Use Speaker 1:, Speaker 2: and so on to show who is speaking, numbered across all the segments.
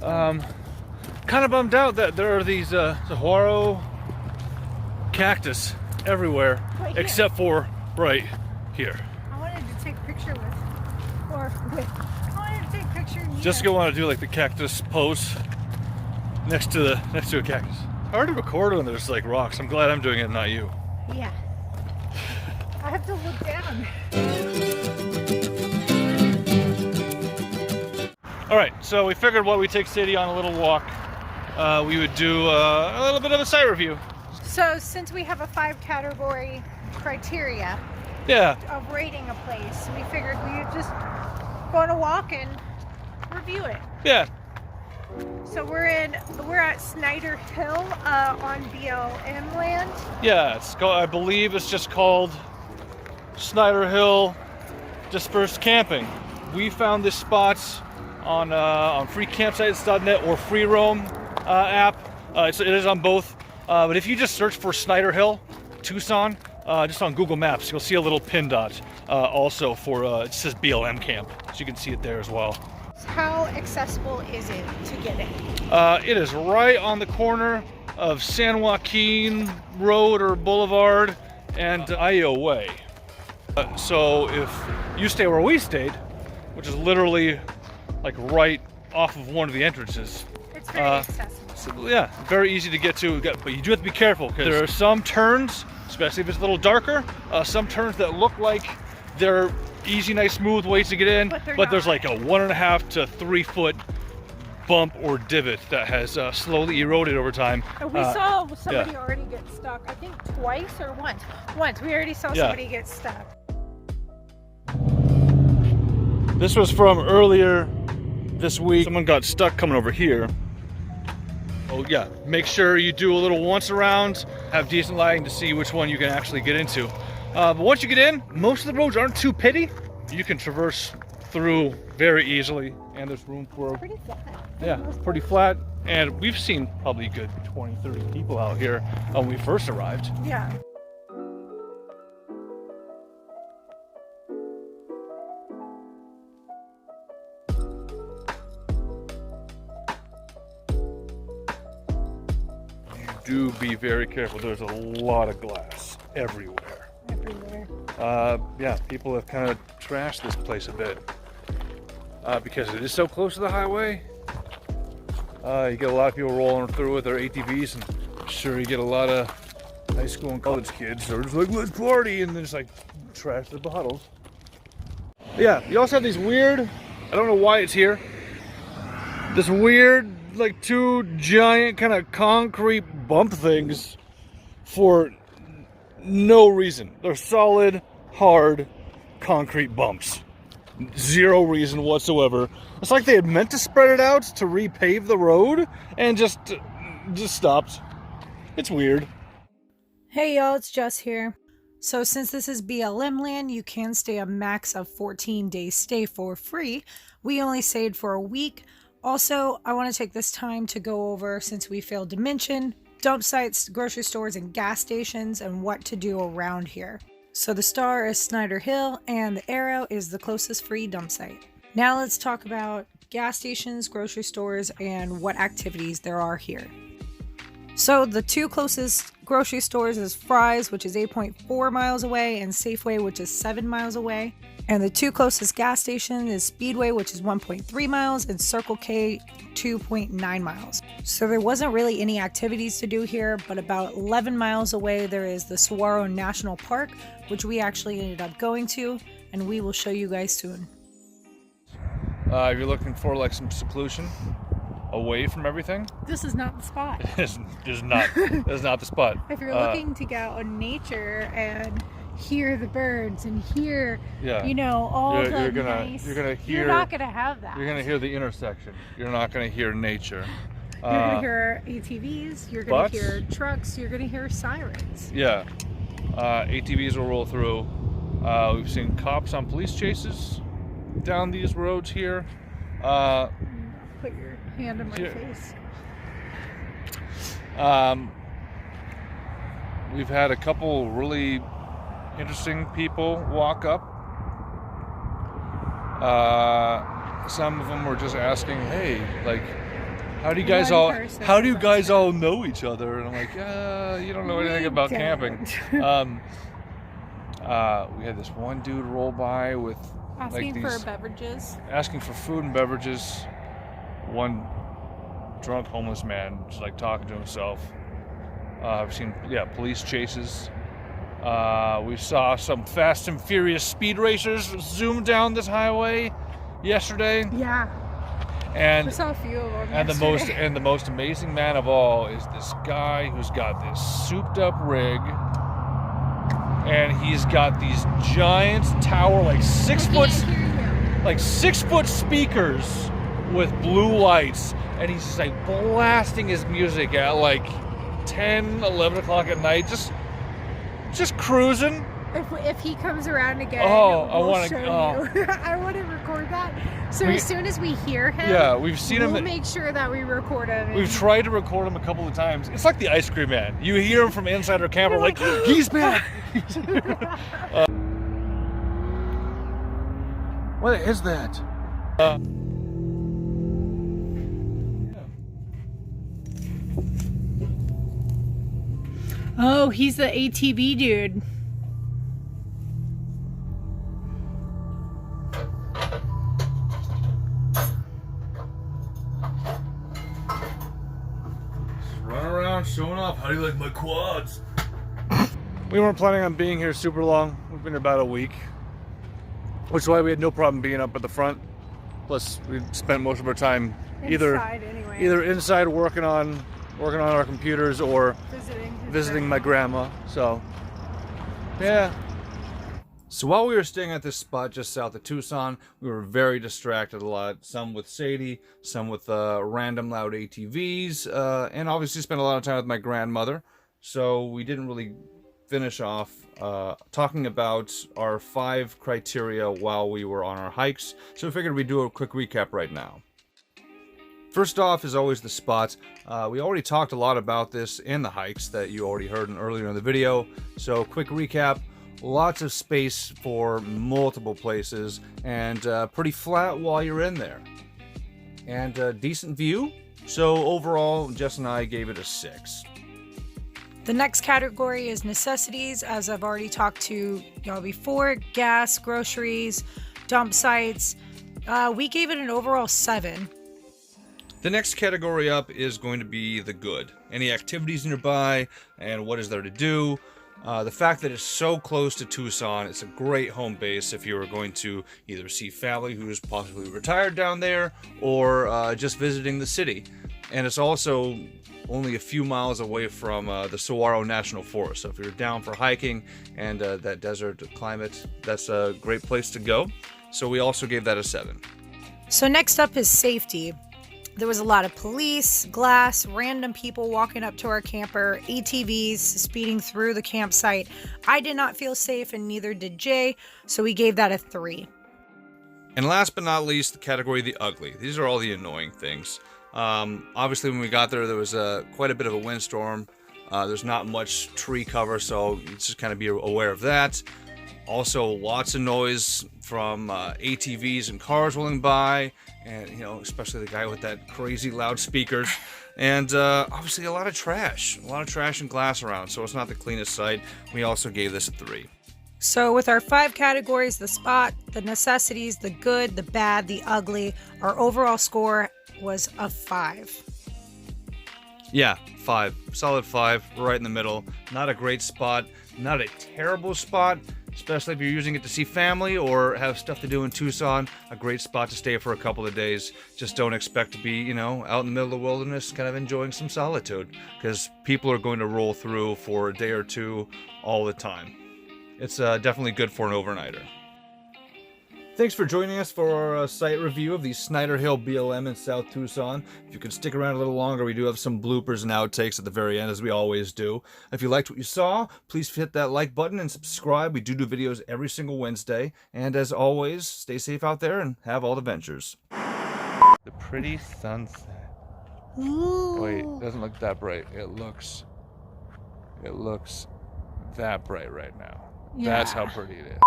Speaker 1: Kind of bummed out that there are these saguaro cactus everywhere, except for right here.
Speaker 2: I wanted to take a picture I wanted to take a picture of you.
Speaker 1: Jessica wanted to do like the cactus pose next to a cactus. Hard to record when there's like rocks. I'm glad I'm doing it, not you.
Speaker 2: Yeah. I have to look down.
Speaker 1: All right, so we figured while we take Sadie on a little walk, we would do a little bit of a site review.
Speaker 2: So since we have a 5-category criteria of rating a place, we figured we would just go on a walk and review it.
Speaker 1: Yeah.
Speaker 2: So we're at Snyder Hill on BLM land.
Speaker 1: Yeah, I believe it's just called Snyder Hill Dispersed Camping. We found this spot on freecampsites.net or Free Roam app. It is on both. But if you just search for Snyder Hill, Tucson, just on Google Maps, you'll see a little pin dot also for, it says BLM camp. So you can see it there as well.
Speaker 2: How accessible is it to get in?
Speaker 1: It is right on the corner of San Joaquin Road or Boulevard and Io Way. So if you stay where we stayed, which is literally like right off of one of the entrances.
Speaker 2: It's very accessible.
Speaker 1: So, yeah, very easy to get to, but you do have to be careful because there are some turns, especially if it's a little darker, some turns that look like they're easy, nice, smooth ways to get in, but there's like a 1.5 to 3 foot bump or divot that has slowly eroded over time.
Speaker 2: We saw somebody already get stuck, I think twice or once. Once, we already saw somebody get stuck.
Speaker 1: This was from earlier this week. Someone got stuck coming over here. Oh yeah, make sure you do a little once around, have decent lighting to see which one you can actually get into. But once you get in, most of the roads aren't too pitty. You can traverse through very easily, and there's room for...
Speaker 2: Pretty flat.
Speaker 1: Yeah, pretty flat. And we've seen probably a good 20, 30 people out here when we first arrived.
Speaker 2: Yeah.
Speaker 1: Do be very careful. There's a lot of glass everywhere. Yeah, people have kind of trashed this place a bit because it is so close to the highway. You get a lot of people rolling through with their ATVs, and I'm sure you get a lot of high school and college kids that are just like, let's party, and then just like trash the bottles. Yeah, you also have these weird, I don't know why it's here, this weird like 2 giant kind of concrete bump things for no reason. They're solid, hard concrete bumps. Zero reason whatsoever. It's like they had meant to spread it out to repave the road and just stopped. It's weird.
Speaker 2: Hey y'all, it's Jess here. So since this is BLM land, you can stay a max of 14 days stay for free. We only stayed for a week. Also, I want to take this time to go over, since we failed to mention, dump sites, grocery stores, and gas stations, and what to do around here. So the star is Snyder Hill, and the arrow is the closest free dump site. Now let's talk about gas stations, grocery stores, and what activities there are here. So the 2 closest grocery stores is Fry's, which is 8.4 miles away, and Safeway, which is 7 miles away. And the 2 closest gas stations is Speedway, which is 1.3 miles, and Circle K, 2.9 miles. So there wasn't really any activities to do here, but about 11 miles away there is the Saguaro Natl Forest, which we actually ended up going to, and we will show you guys soon.
Speaker 1: If you're looking for like some seclusion away from everything,
Speaker 2: This is not the spot.
Speaker 1: it's not the spot.
Speaker 2: If you're looking to get out in nature and hear the birds and hear, you know, all the
Speaker 1: you're
Speaker 2: nice...
Speaker 1: gonna hear...
Speaker 2: You're not gonna have that.
Speaker 1: You're gonna hear the intersection. You're not gonna hear nature.
Speaker 2: You're gonna hear ATVs, you're gonna hear trucks, you're gonna hear sirens.
Speaker 1: Yeah. ATVs will roll through. We've seen cops on police chases down these roads here.
Speaker 2: Put your hand on my face.
Speaker 1: We've had a couple really interesting people walk up. Some of them were just asking, hey, like, how do you guys all know each other? And I'm like, you don't know anything about camping. We had this one dude roll by with
Speaker 2: asking for beverages,
Speaker 1: asking for food and beverages. One drunk homeless man just like talking to himself. I've seen police chases. We saw some Fast and Furious speed racers zoom down this highway yesterday.
Speaker 2: Yeah.
Speaker 1: And
Speaker 2: we saw a few of them.
Speaker 1: And the most amazing man of all is this guy who's got this souped up rig, and he's got these giant tower, like 6 foot speakers with blue lights, and he's just like blasting his music at like 10, 11 o'clock at night, just cruising.
Speaker 2: If he comes around again,
Speaker 1: I want to
Speaker 2: I want to record that. So as soon as we hear him,
Speaker 1: we've seen him.
Speaker 2: We'll make sure that we record him.
Speaker 1: We've tried to record him a couple of times. It's like the ice cream man. You hear him from inside our camper, like he's back. What is that?
Speaker 2: Oh, he's the ATV dude.
Speaker 1: Running around, showing off. How do you like my quads? We weren't planning on being here super long. We've been here about a week, which is why we had no problem being up at the front. Plus, we spent most of our time either inside working on our computers or visiting my grandma. So, yeah. So while we were staying at this spot just south of Tucson, we were very distracted a lot. Some with Sadie, some with random loud ATVs, and obviously spent a lot of time with my grandmother. So we didn't really finish off talking about our 5 criteria while we were on our hikes. So we figured we'd do a quick recap right now. First off is always the spots. We already talked a lot about this in the hikes that you already heard earlier in the video. So quick recap, lots of space for multiple places and pretty flat while you're in there. And a decent view. So overall, Jess and I gave it a 6.
Speaker 2: The next category is necessities, as I've already talked to y'all before. Gas, groceries, dump sites. We gave it an overall 7.
Speaker 1: The next category up is going to be the good. Any activities nearby and what is there to do. The fact that it's so close to Tucson, it's a great home base if you are going to either see family who's possibly retired down there or just visiting the city. And it's also only a few miles away from the Saguaro Natl Forest. So if you're down for hiking and that desert climate, that's a great place to go. So we also gave that a 7.
Speaker 2: So next up is safety. There was a lot of police, glass, random people walking up to our camper, ATVs speeding through the campsite. I did not feel safe and neither did Jay, so we gave that a 3.
Speaker 1: And last but not least, the category the ugly. These are all the annoying things. Obviously when we got there, there was quite a bit of a windstorm. There's not much tree cover, so you just kind of be aware of that. Also, lots of noise from ATVs and cars rolling by, and especially the guy with that crazy loud speakers. And obviously a lot of trash and glass around, so it's not the cleanest site. We also gave this a 3.
Speaker 2: So with our 5 categories, the spot, the necessities, the good, the bad, the ugly, our overall score was a 5.
Speaker 1: Yeah, 5. Solid 5, right in the middle. Not a great spot, not a terrible spot, especially if you're using it to see family or have stuff to do in Tucson. A great spot to stay for a couple of days. Just don't expect to be, out in the middle of the wilderness kind of enjoying some solitude, because people are going to roll through for a day or two all the time. It's definitely good for an overnighter. Thanks for joining us for our site review of the Snyder Hill BLM in South Tucson. If you could stick around a little longer, we do have some bloopers and outtakes at the very end, as we always do. If you liked what you saw, please hit that like button and subscribe. We do videos every single Wednesday. And as always, stay safe out there and have all the ventures. The pretty sunset.
Speaker 2: Ooh.
Speaker 1: Wait, it doesn't look that bright. It looks that bright right now.
Speaker 2: Yeah.
Speaker 1: That's how pretty it is.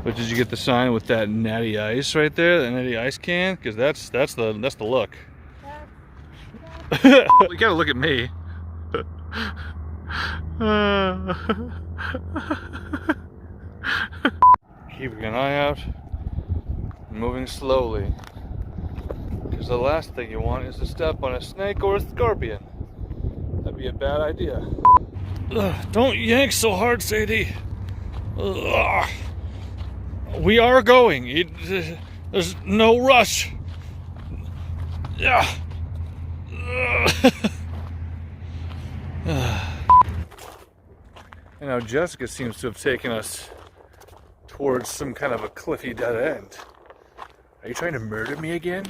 Speaker 1: But did you get the sign with that natty ice right there? The natty ice can? Because that's the look. You gotta look at me. Keeping an eye out, moving slowly. Because the last thing you want is to step on a snake or a scorpion. That'd be a bad idea. Don't yank so hard, Sadie. We are going. There's no rush. Yeah. You know, Jessica seems to have taken us towards some kind of a cliffy dead end. Are you trying to murder me again?